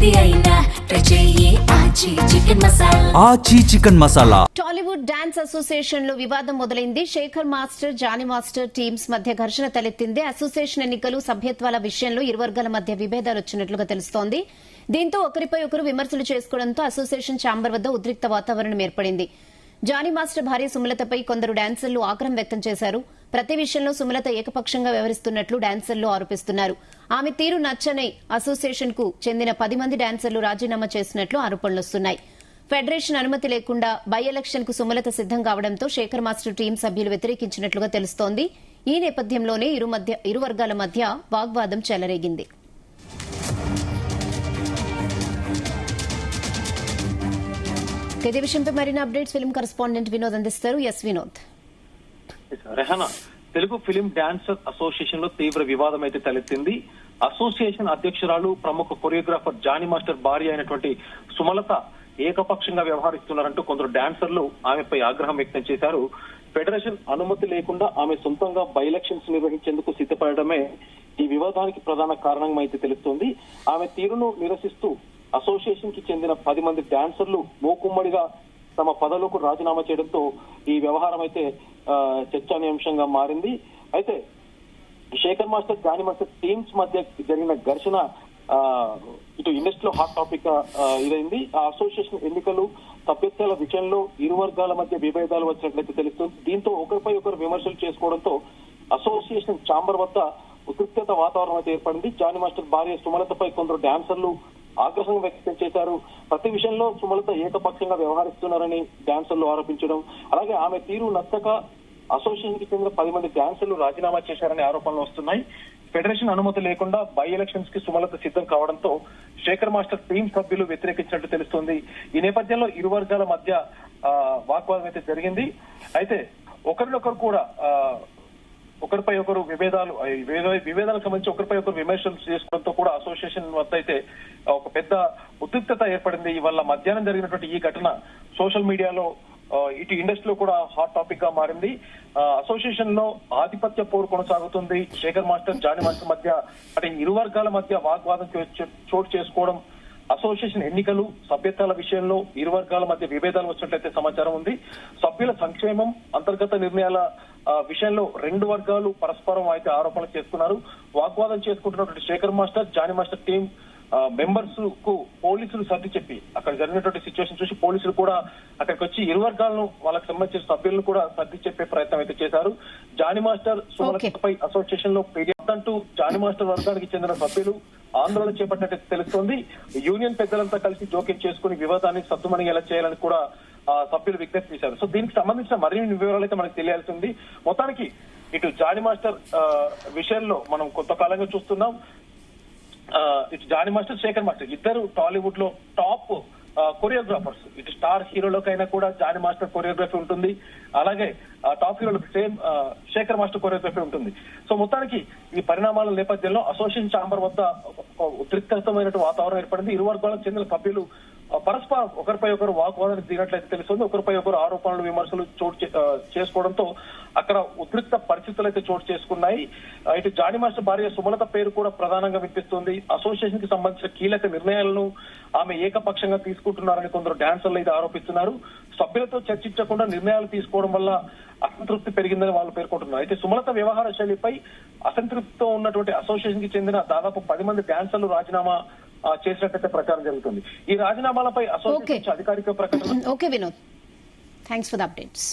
ఏది అయినా ట్రై చెయ్యి Aachi chicken masala. Tollywood dance association లో వివాదం మొదలైంది. Shekhar master, Jani master teams మధ్య ఘర్షణ తలెత్తింది. అసోసియేషన్ ఎన్నికలు, సభ్యత్వాల విషయంలో ఇరు వర్గాల మధ్య విభేదాలు వచ్చినట్లుగా తెలుస్తోంది. దీంతో ఒకరిపై ఒకరు విమర్శలు చేసుకోవడంతో అసోసియేషన్ ఛాంబర్ వద్ద ఉద్రిక్త వాతావరణం ఏర్పడింది. జానీ మాస్టర్ భార్య సుమలతపై కొందరు డాన్సర్లు ఆగ్రహం వ్యక్తం చేశారు. ప్రతి విషయంలో సుమలత ఏకపక్షంగా వ్యవహరిస్తున్నట్లు డాన్సర్లు ఆరోపిస్తున్నారు. ఆమె తీరు నచ్చని అసోసియేషన్ కు చెందిన 10 మంది డాన్సర్లు రాజీనామా చేసినట్లు ఆరోపణలొస్తున్నాయి. ఫెడరేషన్ అనుమతి లేకుండా బై ఎలక్షన్ కు సుమలత సిద్దం కావడంతో శేఖర్ మాస్టర్ టీం సభ్యులు వ్యతిరేకించినట్లుగా తెలుస్తోంది. ఈ నేపథ్యంలోనే ఇరు వర్గాల మధ్య వాగ్వాదం చెలరేగింది. ఇదే విషయంపై మరిన్ని అప్డేట్స్ ఫిల్మ్ కరెస్పాండెంట్ వినోద్ అందిస్తారు. S Vinod. Rehana, Telugu film dancer association లో తీవ్ర వివాదం అయితే తలెత్తింది. అసోసియేషన్ అధ్యక్షురాలు, ప్రముఖ కొరియోగ్రాఫర్ జానీ మాస్టర్ భార్య అయినటువంటి సుమలత ఏకపక్షంగా వ్యవహరిస్తున్నారంటూ కొందరు డాన్సర్లు ఆమెపై ఆగ్రహం వ్యక్తం చేశారు. ఫెడరేషన్ అనుమతి లేకుండా ఆమె సొంతంగా బై ఎలక్షన్స్ నిర్వహించేందుకు సిద్ధపడడమే ఈ వివాదానికి ప్రధాన కారణం అయితే తెలుస్తోంది. ఆమె తీరును నిరసిస్తూ అసోసియేషన్ కి చెందిన 10 మంది డాన్సర్లు మూకుమ్మడిగా తమ పదవులకు రాజీనామా చేయడంతో ఈ వ్యవహారం అయితే చర్చనీయాంశంగా మారింది. అయితే Shekhar master, Jani master teams మధ్య జరిగిన ఘర్షణ ఇటు ఇండస్ట్రీలో హాట్ టాపిక్ ఇదైంది. ఆ అసోసియేషన్ ఎన్నికలు, సభ్యత్వాల విషయంలో ఇరు వర్గాల మధ్య విభేదాలు వచ్చినట్లయితే తెలుస్తుంది. దీంతో ఒకరిపై ఒకరు విమర్శలు చేసుకోవడంతో అసోసియేషన్ ఛాంబర్ వద్ద ఉద్రిక్తత వాతావరణం అయితే ఏర్పడింది. జానీ మాస్టర్ భార్య సుమలతపై కొందరు డాన్సర్లు ఆగ్రహం వ్యక్తం చేశారు. ప్రతి విషయంలో సుమలత ఏకపక్షంగా వ్యవహరిస్తున్నారని డాన్సర్లు ఆరోపించడం, అలాగే ఆమె తీరు నచ్చక అసోసియేషన్ కి చెందిన 10 మంది డాన్సర్లు రాజీనామా చేశారనే ఆరోపణలు వస్తున్నాయి. ఫెడరేషన్ అనుమతి లేకుండా బై ఎలక్షన్స్ కి సుమలత సిద్ధం కావడంతో శేఖర్ మాస్టర్ టీం సభ్యులు వ్యతిరేకించినట్టు తెలుస్తోంది. ఈ నేపథ్యంలో ఇరు వర్గాల మధ్య వాగ్వాదం అయితే జరిగింది. అయితే ఒకరినొకరు కూడా ఒకరిపై ఒకరు విభేదాలకు సంబంధించి ఒకరిపై ఒకరు విమర్శలు చేసుకోవడంతో కూడా అసోసియేషన్ వద్ద అయితే ఒక పెద్ద ఉద్రిక్తత ఏర్పడింది. ఇవాళ మధ్యాహ్నం జరిగినటువంటి ఈ ఘటన సోషల్ మీడియాలో, ఇటు ఇండస్ట్రీలో కూడా హాట్ టాపిక్ గా మారింది. అసోసియేషన్ లో ఆధిపత్య పోరు కొనసాగుతుంది. శేఖర్ మాస్టర్, జానీ మాస్టర్ మధ్య అంటే ఇరు వర్గాల మధ్య వాగ్వాదం చోటు చేసుకోవడం, అసోసియేషన్ ఎన్నికలు, సభ్యత్వాల విషయంలో ఇరు వర్గాల మధ్య విభేదాలు వచ్చినట్లయితే సమాచారం ఉంది. సభ్యుల సంక్షేమం, అంతర్గత నిర్ణయాల విషయంలో రెండు వర్గాలు పరస్పరం అయితే ఆరోపణలు చేస్తున్నారు. వాగ్వాదం చేసుకుంటున్నటువంటి Shekhar master, Jani master team members కు పోలీసులు సర్ది చెప్పి, అక్కడ జరిగినటువంటి సిచ్యువేషన్ చూసి పోలీసులు కూడా అక్కడికి వచ్చి ఇరు వర్గాలను, వాళ్ళకి సంబంధించిన సభ్యులను కూడా సర్ది చెప్పే ప్రయత్నం అయితే చేశారు. జానీ మాస్టర్ సుమలతపై అసోసియేషన్ లో అంటూ జానీ మాస్టర్ వర్గానికి చెందిన సభ్యులు ఆందోళన చేపట్టినట్టు తెలుస్తోంది. యూనియన్ పెద్దలంతా కలిసి జోక్యం చేసుకుని వివాదాన్ని సద్దుమణిగేలా చేయాలని కూడా సభ్యులు విజ్ఞప్తి చేశారు. సో దీనికి సంబంధించిన మరిన్ని వివరాలు అయితే మనకు తెలియాల్సి ఉంది. మొత్తానికి ఇటు జానీ మాస్టర్ విషయంలో మనం కొంతకాలంగా చూస్తున్నాం. ఇటు జానీ మాస్టర్, శేఖర్ మాస్టర్ ఇద్దరు టాలీవుడ్ లో టాప్ కొరియోగ్రాఫర్స్. ఇటు స్టార్ హీరోలకైనా కూడా జానీ మాస్టర్ కొరియోగ్రఫీ ఉంటుంది, అలాగే టాప్ హీరోలకు సేమ్ శేఖర్ మాస్టర్ కొరియోగ్రఫీ ఉంటుంది. సో మొత్తానికి ఈ పరిణామాల నేపథ్యంలో అసోసియేషన్ ఛాంబర్ వద్ద ఉద్రిక్తమైన వాతావరణం ఏర్పడింది. ఇరు వర్గాలకు చెందిన సభ్యులు పరస్పరం ఒకరిపై ఒకరు వాగ్వాదానికి దిగినట్లయితే తెలుస్తుంది. ఒకరిపై ఒకరు ఆరోపణలు, విమర్శలు చేసుకోవడంతో అక్కడ ఉద్రిక్త పరిస్థితులు అయితే చోటు చేసుకున్నాయి. ఇటు జానీ మాస్టర్ భార్య సుమలత పేరు కూడా ప్రధానంగా వినిపిస్తుంది. అసోసియేషన్ కి సంబంధించిన కీలక నిర్ణయాలను ఆమె ఏకపక్షంగా తీసుకుంటున్నారని కొందరు డాన్సర్లు అయితే ఆరోపిస్తున్నారు. సభ్యులతో చర్చించకుండా నిర్ణయాలు తీసుకోవడం వల్ల అసంతృప్తి పెరిగిందని వాళ్ళు పేర్కొంటున్నారు. అయితే సుమలత వ్యవహార శైలిపై అసంతృప్తితో ఉన్నటువంటి అసోసియేషన్ కి చెందిన దాదాపు 10 మంది డాన్సర్లు రాజీనామా చేసినట్టయితే ప్రచారం జరుగుతుంది. ఈ రాజీనామాలపై అసోసియేషన్ అధికారిక ప్రకటన. Okay Vinod, thanks for the updates.